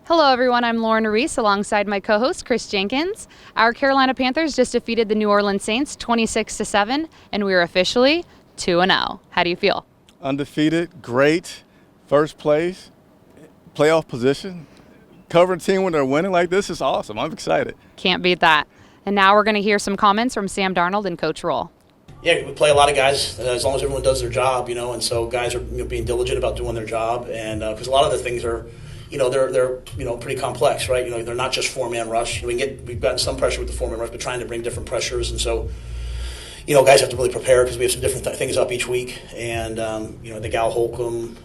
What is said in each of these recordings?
Hello, everyone. I'm Lauren Reese alongside my co-host Chris Jenkins. Our Carolina Panthers just defeated the New Orleans Saints 26-7, and we're officially 2-0. How do you feel? Undefeated, great, first place, playoff position. Covering team when they're winning like this is awesome. I'm excited. Can't beat that. And now we're going to hear some comments from Sam Darnold and Coach Roll. Yeah, we play a lot of guys as long as everyone does their job, and so guys are being diligent about doing their job, and because a lot of the things are, they're pretty complex, right? They're not just four-man rush. We've gotten some pressure with the four-man rush, but trying to bring different pressures, and so guys have to really prepare because we have some different things up each week, and the Gal Holcomb,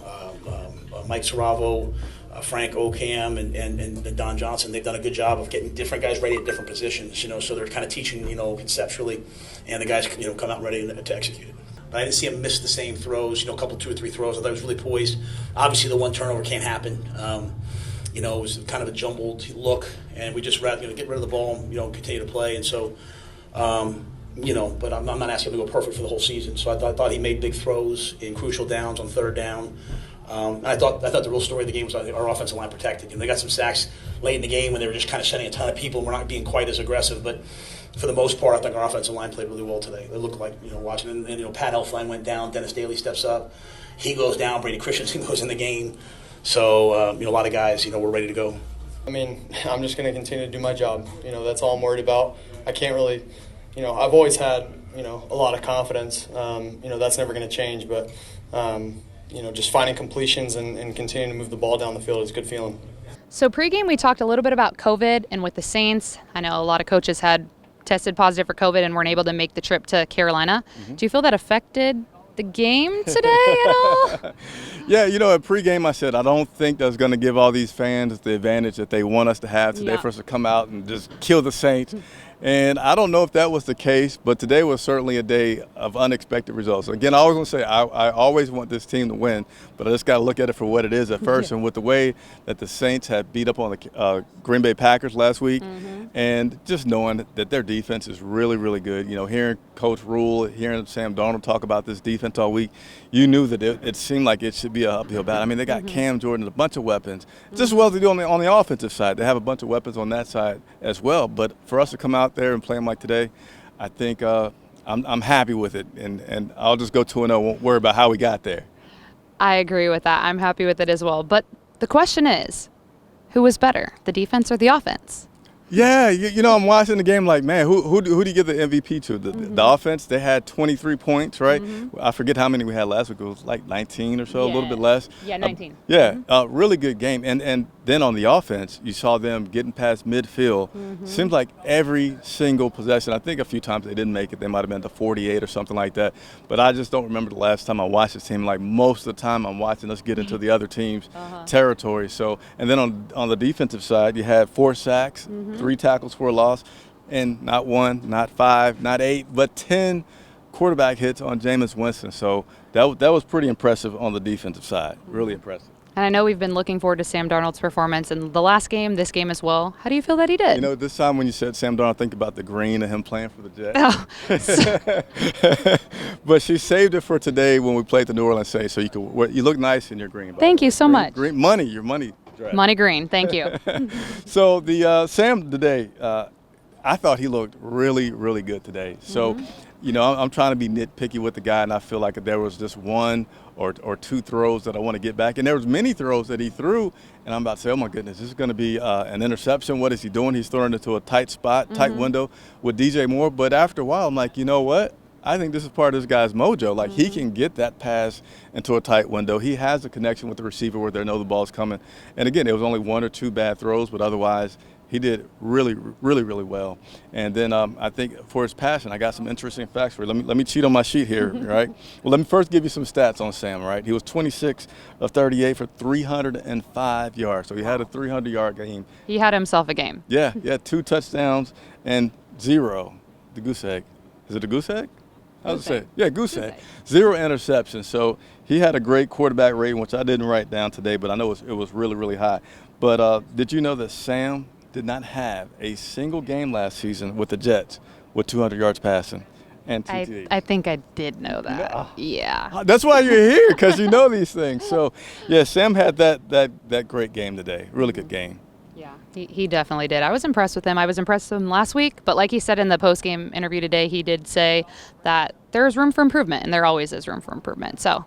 Mike Saravo, Frank Ocam, and Don Johnson, they've done a good job of getting different guys ready at different positions, so they're kind of teaching, conceptually, and the guys, come out ready to execute it. But I didn't see him miss the same throws, a couple, 2 or 3 throws. I thought he was really poised. Obviously, the one turnover can't happen. It was kind of a jumbled look, and we just rather, get rid of the ball and, continue to play. And so, but I'm not asking him to go perfect for the whole season. So I thought he made big throws in crucial downs on third down. I thought the real story of the game was our offensive line protected. They got some sacks late in the game when they were just kind of sending a ton of people and we're not being quite as aggressive. But for the most part, I think our offensive line played really well today. They looked like, watching. And Pat Elflein went down. Dennis Daly steps up. He goes down. Brady Christensen goes in the game. So, a lot of guys, we're ready to go. I mean, I'm just going to continue to do my job. That's all I'm worried about. I can't really, I've always had, a lot of confidence. That's never going to change. But, just finding completions and continuing to move the ball down the field is a good feeling. So pregame, we talked a little bit about COVID and with the Saints. I know a lot of coaches had tested positive for COVID and weren't able to make the trip to Carolina. Mm-hmm. Do you feel that affected the game today at all? Yeah, at pregame I said I don't think that's going to give all these fans the advantage that they want us to have today for us to come out and just kill the Saints. And I don't know if that was the case, but today was certainly a day of unexpected results. Again, I always want to say I always want this team to win, but I just got to look at it for what it is at first. And with the way that the Saints had beat up on the Green Bay Packers last week, and just knowing that their defense is really, really good. Hearing Coach Rule, hearing Sam Darnold talk about this defense all week, you knew that it seemed like it should be an uphill battle. I mean, they got Cam Jordan, a bunch of weapons, just as well as they do on the offensive side. They have a bunch of weapons on that side as well. But for us to come out there and play them like today, I think I'm happy with it, and I'll just go 2-0. Won't worry about how we got there. I agree with that. I'm happy with it as well. But the question is, who was better, the defense or the offense? Yeah, I'm watching the game like, man, who do you give the MVP to? The offense, they had 23 points, right? I forget how many we had last week. It was like 19 or so, a little bit less. Yeah, 19. Really good game. And then on the offense, you saw them getting past midfield. Seems like every single possession. I think a few times they didn't make it. They might have been to 48 or something like that. But I just don't remember the last time I watched this team. Like most of the time I'm watching us get into the other team's territory. So, and then on the defensive side, you had 4 sacks, 3 tackles for a loss, and not 1, not 5, not 8, but 10 quarterback hits on Jameis Winston. So that was pretty impressive on the defensive side. Really impressive. And I know we've been looking forward to Sam Darnold's performance in the last game, this game as well. How do you feel that he did? This time when you said Sam Darnold, think about the green and him playing for the Jets. But she saved it for today when we played the New Orleans Saints, so you look nice in your green. Thank you so much. Green money, your money. Draft. Money green, thank you. So the Sam today, I thought he looked really, really good today. So, I'm trying to be nitpicky with the guy, and I feel like there was just 1 or 2 throws that I want to get back. And there was many throws that he threw, and I'm about to say, oh, my goodness, this is going to be an interception. What is he doing? He's throwing it into a tight spot, tight window with DJ Moore. But after a while, I'm like, you know what? I think this is part of this guy's mojo. Like, he can get that pass into a tight window. He has a connection with the receiver where they know the ball's coming. And, again, it was only 1 or 2 bad throws, but otherwise he did really, really, really well. And then I think for his passion, I got some interesting facts for you. Let me cheat on my sheet here, right? Well, let me first give you some stats on Sam, right? He was 26 of 38 for 305 yards. So he had a 300-yard game. He had himself a game. Yeah, he had 2 touchdowns and 0. The goose egg. Is it a goose egg? How's it say? Yeah, goose egg. 0 interceptions. So he had a great quarterback rating, which I didn't write down today, but I know it was really, really high. But did you know that Sam did not have a single game last season with the Jets with 200 yards passing and 2 TDs? I think I did know that. Yeah. That's why you're here, because you know these things. So, yeah, Sam had that great game today. Really good game. Yeah, he definitely did. I was impressed with him. I was impressed with him last week, but like he said in the post-game interview today, he did say that there's room for improvement, and there always is room for improvement. So,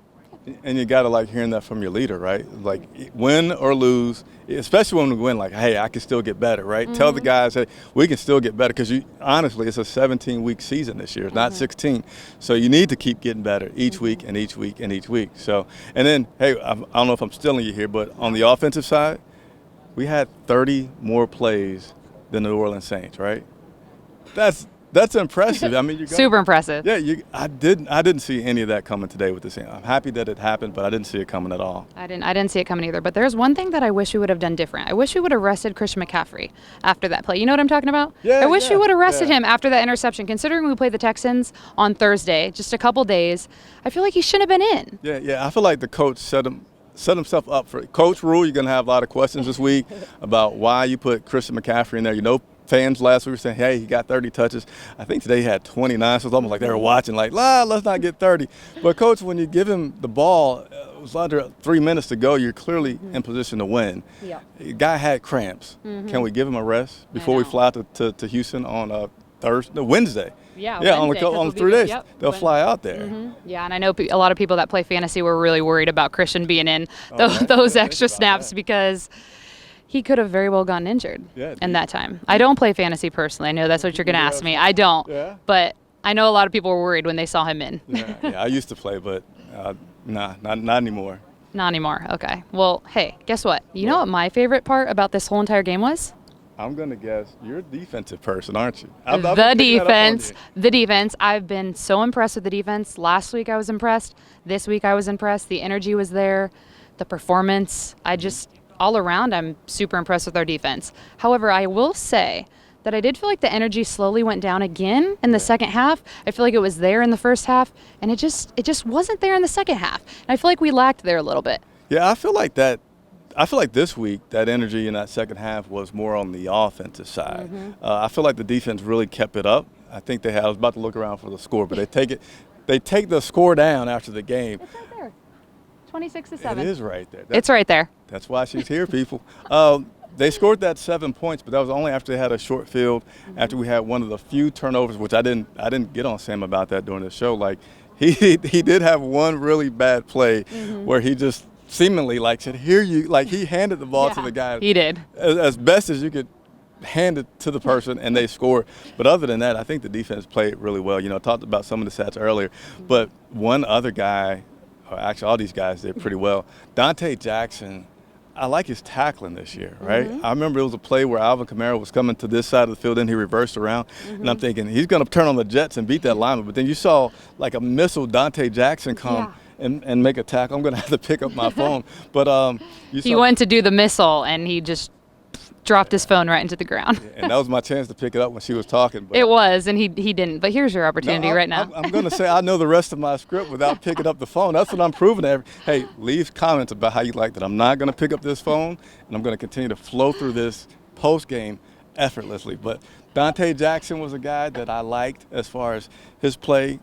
And you got to like hearing that from your leader, right? Like win or lose, especially when we win, like, hey, I can still get better, right? Tell the guys, hey, we can still get better because honestly, it's a 17-week season this year. It's not 16. So you need to keep getting better each week and each week and each week. So, and then, hey, I don't know if I'm stealing you here, but on the offensive side, we had 30 more plays than the New Orleans Saints, right? That's impressive. I mean, super impressive. Yeah, I didn't see any of that coming today with the Saints. I'm happy that it happened, but I didn't see it coming at all. I didn't see it coming either. But there's one thing that I wish we would have done different. I wish we would have rested Christian McCaffrey after that play. You know what I'm talking about? Yeah. I wish we would have rested yeah. him after that interception. Considering we played the Texans on Thursday, just a couple days, I feel like he shouldn't have been in. Yeah. I feel like the coach set himself up for it. Coach Rule, you're going to have a lot of questions this week about why you put Christian McCaffrey in there. You know, fans last week were saying, hey, he got 30 touches. I think today he had 29, so it's almost like they were watching like, let's not get 30. But, Coach, when you give him the ball, it was under 3 minutes to go, you're clearly in position to win. Yeah. The guy had cramps. Can we give him a rest before we fly to Houston on Wednesday? Yeah, on 3 days. They'll fly out there. Yeah, and I know a lot of people that play fantasy were really worried about Christian being in those extra snaps because he could have very well gotten injured in that time. I don't play fantasy personally. I know that's what you're going to ask me. I don't. Yeah. But I know a lot of people were worried when they saw him in. Yeah, I used to play, but not anymore. Not anymore. Okay. Well, hey, guess what? You know what my favorite part about this whole entire game was? I'm going to guess you're a defensive person, aren't you? The defense. I've been so impressed with the defense. Last week I was impressed. This week I was impressed. The energy was there. The performance. All around, I'm super impressed with our defense. However, I will say that I did feel like the energy slowly went down again in the second half. I feel like it was there in the first half, and it just wasn't there in the second half. And I feel like we lacked there a little bit. Yeah, I feel like this week that energy in that second half was more on the offensive side. I feel like the defense really kept it up. I think I was about to look around for the score, but they take the score down after the game. It's right there. 26-7. It is right there. It's right there. That's why she's here, people. They scored that 7 points, but that was only after they had a short field, after we had one of the few turnovers, which I didn't get on Sam about that during the show. Like he did have one really bad play where he just seemingly said, "Here you," like he handed the ball to the guy. He did. As best as you could hand it to the person, and they scored. But other than that, I think the defense played really well. You know, I talked about some of the stats earlier, but one other guy, or actually all these guys did pretty well. Dante Jackson, I like his tackling this year, right? I remember it was a play where Alvin Kamara was coming to this side of the field, and he reversed around, and I'm thinking he's going to turn on the Jets and beat that lineman. But then you saw like a missile Dante Jackson come and make a tackle. I'm going to have to pick up my phone. But he went to do the missile, and he just dropped his phone right into the ground. And that was my chance to pick it up when she was talking. But it was, and he didn't. But here's your opportunity right now. I'm going to say I know the rest of my script without picking up the phone. That's what I'm proving. Hey, leave comments about how you like that. I'm not going to pick up this phone, and I'm going to continue to flow through this post-game effortlessly. But Dante Jackson was a guy that I liked as far as his play.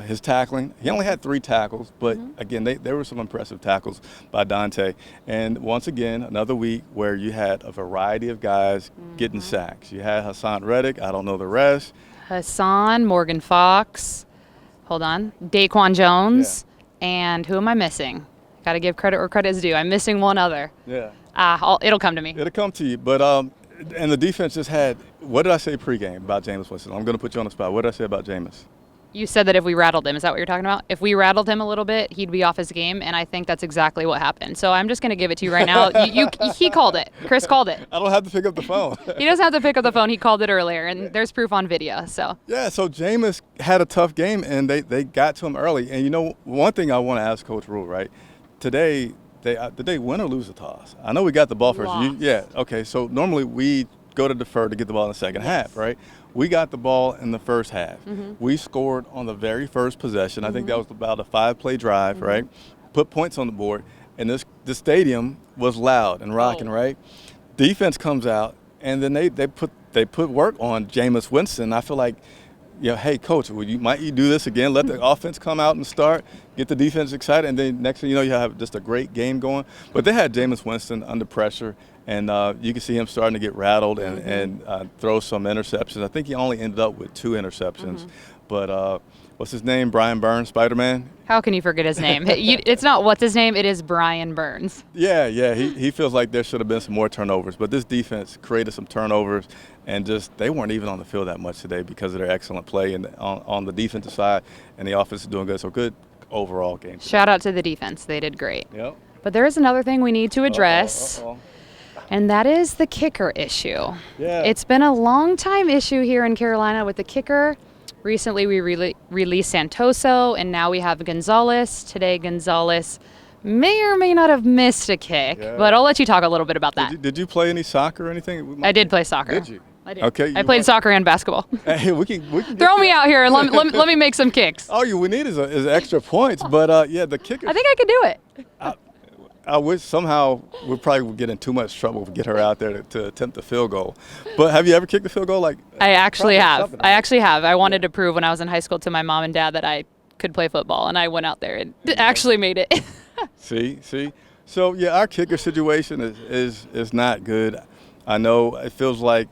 His tackling. He only had 3 tackles, but again, there were some impressive tackles by Dante. And once again, another week where you had a variety of guys getting sacks. You had Hassan Reddick. I don't know the rest. Hassan, Morgan Fox. Hold on. Daquan Jones. And who am I missing? Got to give credit where credit is due. I'm missing one other. Yeah. It'll come to me. It'll come to you. But and the defense just had. What did I say pregame about Jameis Winston? I'm going to put you on the spot. What did I say about Jameis? You said that if we rattled him, is that what you're talking about? If we rattled him a little bit, he'd be off his game, and I think that's exactly what happened. So I'm just going to give it to you right now. He called it. Chris called it. I don't have to pick up the phone. He doesn't have to pick up the phone. He called it earlier, and there's proof on video. So Jameis had a tough game, and they got to him early. And, you know, one thing I want to ask Coach Rule, right? Today, did they win or lose the toss? I know we got the ball first. Okay, so normally we go to defer to get the ball in the second half, right? We got the ball in the first half. We scored on the very first possession. I think that was about a 5-play drive, right? Put points on the board, and the stadium was loud and rocking, right? Defense comes out, and then they put work on Jameis Winston. I feel like hey, coach, might you do this again? Let the offense come out and start, get the defense excited, and then next thing you know, you have just a great game going. But they had Jameis Winston under pressure, and you can see him starting to get rattled and throw some interceptions. I think he only ended up with 2 interceptions. But what's his name? Brian Burns, Spider-Man? How can you forget his name? It's not what's his name, it is Brian Burns. Yeah, he feels like there should have been some more turnovers. But this defense created some turnovers, and just they weren't even on the field that much today because of their excellent play and on the defensive side, and the offense is doing good. So good overall game today. Shout out to the defense. They did great. Yep. But there is another thing we need to address. Uh-oh. And that is the kicker issue. Yeah. It's been a long time issue here in Carolina with the kicker. Recently we released Santoso, and now we have Gonzalez. Today Gonzalez may or may not have missed a kick, but I'll let you talk a little bit about that. Did you play any soccer or anything? I did play soccer. Did you? I did. Okay. I played soccer and basketball. Hey, we can Throw me out here and let me make some kicks. All we need is extra points, but the kicker. I think I could do it. I wish somehow we probably would get in too much trouble to get her out there to attempt a field goal. But have you ever kicked a field goal? I actually have. I wanted to prove when I was in high school to my mom and dad that I could play football, and I went out there and actually made it. See. So our kicker situation is not good. I know it feels like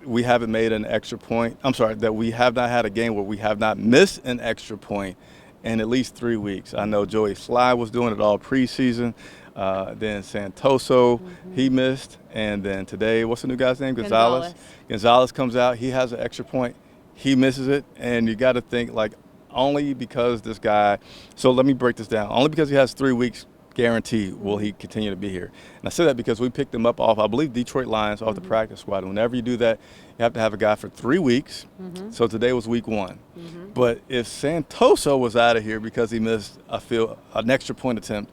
we haven't made an extra point. I'm sorry, that we have not had a game where we have not missed an extra point in at least 3 weeks. I know Joey Sly was doing it all preseason. Then Santoso, he missed. And then today, what's the new guy's name? Gonzalez. Gonzalez comes out. He has an extra point. He misses it. And you got to think, like, only because this guy – so let me break this down. Only because he has 3 weeks guarantee will he continue to be here. And I say that because we picked him up off, I believe, Detroit Lions, off the practice squad. And whenever you do that, you have to have a guy for 3 weeks. So today was week 1. But if Santoso was out of here because he missed an extra point attempt,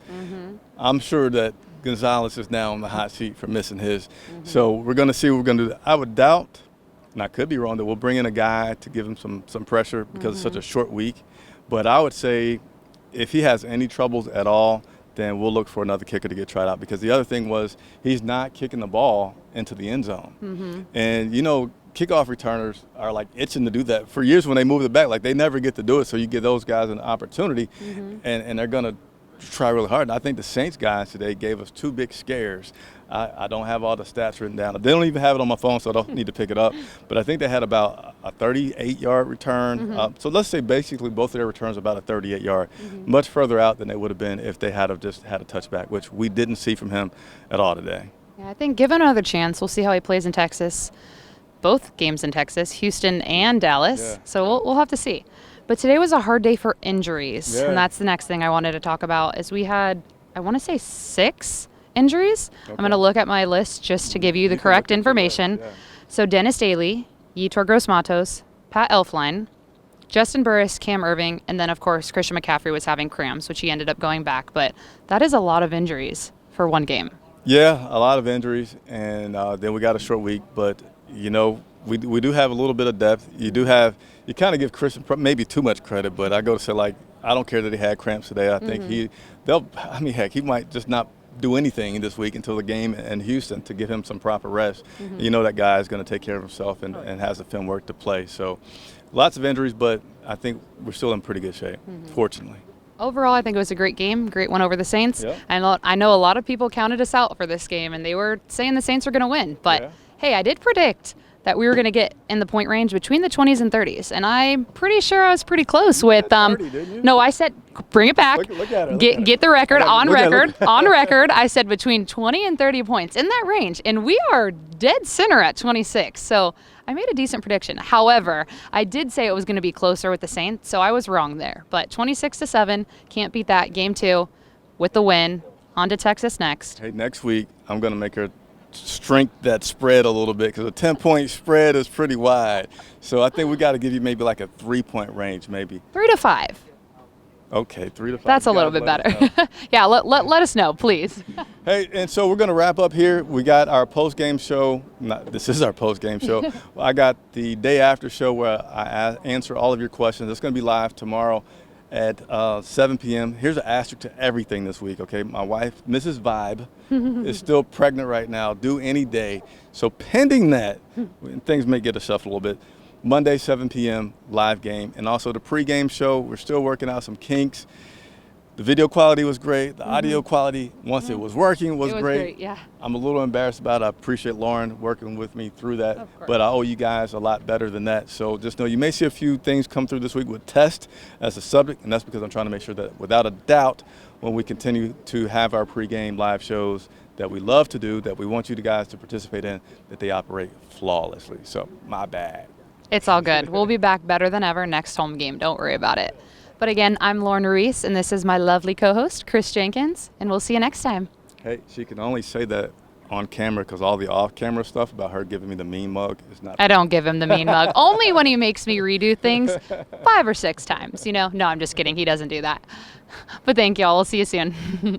I'm sure that Gonzalez is now on the hot seat for missing his. So we're going to see what we're going to do. I would doubt, and I could be wrong, that we'll bring in a guy to give him some pressure because it's such a short week. But I would say if he has any troubles at all, then we'll look for another kicker to get tried out, because the other thing was he's not kicking the ball into the end zone. And, kickoff returners are like itching to do that. For years when they move it back, like they never get to do it, so you give those guys an opportunity, and they're going to try really hard. And I think the Saints guys today gave us 2 big scares. I don't have all the stats written down. They don't even have it on my phone, so I don't need to pick it up. But I think they had about a 38-yard return. So let's say basically both of their returns about a 38-yard, much further out than they would have been if they had have just had a touchback, which we didn't see from him at all today. Yeah, I think give him another chance. We'll see how he plays in Texas. Both games in Texas, Houston and Dallas. Yeah. So we'll have to see. But today was a hard day for injuries, Yeah. and that's the next thing I wanted to talk about. Is we had, I want to say 6 injuries. Okay. I'm going to look at my list just to give you the correct information. Yeah. So Dennis Daly, Yetur Gross-Matos, Pat Elflein, Justin Burris, Cam Irving, and then, of course, Christian McCaffrey was having cramps, which he ended up going back. But that is a lot of injuries for one game. Yeah, a lot of injuries, and then we got a short week. But, we do have a little bit of depth. You kind of give Christian maybe too much credit, but I go to say, like, I don't care that he had cramps today. I think he might just not do anything this week until the game in Houston to give him some proper rest. That guy is going to take care of himself and has the film work to play. So lots of injuries, but I think we're still in pretty good shape, fortunately. Overall, I think it was a great game, great one over the Saints. Yep. I know a lot of people counted us out for this game, and they were saying the Saints were going to win. But, hey, I did predict that we were going to get in the point range between the 20s and 30s, and I'm pretty sure I was pretty close with 30, didn't you? No, I said bring it back. Look at it. Get the record on record. Look at it. On record, I said between 20 and 30 points in that range, and we are dead center at 26. So I made a decent prediction. However, I did say it was going to be closer with the Saints, so I was wrong there. But 26-7, can't beat that. Game 2 with the win. On to Texas next. Hey, next week I'm going to make her strength that spread a little bit, because a 10-point spread is pretty wide. So I think we got to give you maybe like a 3-point range, maybe. 3 to 5. Okay, 3 to 5. That's a little bit better. Yeah, let us know, please. Hey, and so we're going to wrap up here. We got our post-game show. This is our post-game show. I got the day after show where I answer all of your questions. It's going to be live tomorrow at 7 p.m. Here's an asterisk to everything this week, okay? My wife, Mrs. Vibe, is still pregnant right now, due any day. So pending that, things may get a shuffle a little bit. Monday, 7 p.m. live game. And also the pregame show, we're still working out some kinks. The video quality was great. The audio quality, once it was working, was great. Yeah. I'm a little embarrassed about it. I appreciate Lauren working with me through that. Of course. But I owe you guys a lot better than that. So just know you may see a few things come through this week with test as a subject, and that's because I'm trying to make sure that without a doubt, when we continue to have our pregame live shows that we love to do, that we want you guys to participate in, that they operate flawlessly. So my bad. It's all good. We'll be back better than ever next home game. Don't worry about it. But again, I'm Lauren Ruiz, and this is my lovely co-host, Chris Jenkins, and we'll see you next time. Hey, she can only say that on camera because all the off-camera stuff about her giving me the mean mug is not. I don't give him the mean mug. Only when he makes me redo things 5 or 6 times, No, I'm just kidding. He doesn't do that. But thank you all. We'll see you soon.